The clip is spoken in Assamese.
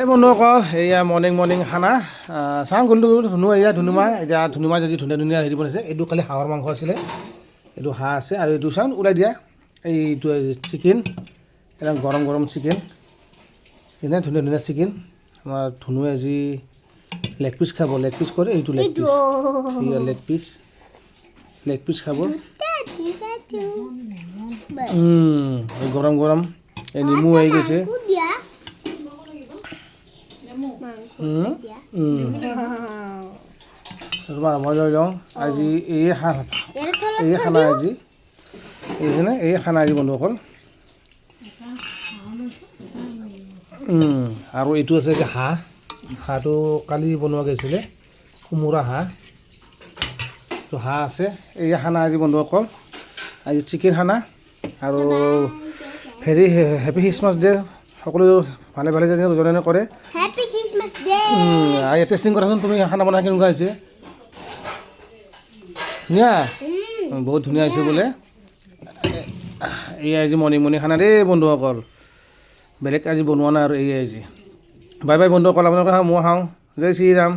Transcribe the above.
এই বন্ধুসকল এয়া মৰ্ণিং খানা চাওঁ গ'লোঁ ধুনু এয়া ধুনুমা এতিয়া ধুনুমা যদি ধুনীয়া ধুনীয়া হেৰি বনাইছে এইটো খালি হাঁহৰ মাংস আছিলে এইটো হাঁহ আছে আৰু এইটো চাওঁ ওলাই দিয়া এইটো চিকেন একদম গৰম গৰম চিকেন এনে ধুনীয়া ধুনীয়া চিকেন আমাৰ ধুনুৱে আজি লেগ পিচ খাব লেগ পিচ কৰে এইটো লেগ পিচ খাব এই গৰম গৰম এই নেমু আহি গৈছে মই লৈ যাওঁ আজি এই খানা আজি বন্ধুসকল আৰু এইটো আছে যে হাঁহটো কালি বনোৱা গৈছিলে কোমোৰা হাঁহ তো হাঁহ আছে এই খানা আজি বন্ধুসকল আজি চিকেন খানা আৰু হেপী খ্ৰীষ্টমাছ ডে সকলো ভালে ভালে জনে কৰে টেষ্টিং কৰাচোন তুমি খানা বনাই কেনেকুৱা হৈছে ধুনীয়া বহুত ধুনীয়া হৈছে বোলে এয়া আজি মৰ্ণিং খানা দেই বন্ধুসকল বেলেগ আজি বনোৱা নাই আৰু এয়াই আজি বাই বাই বন্ধুসকল আপোনালোকে মই খাওঁ জয় শ্ৰীৰাম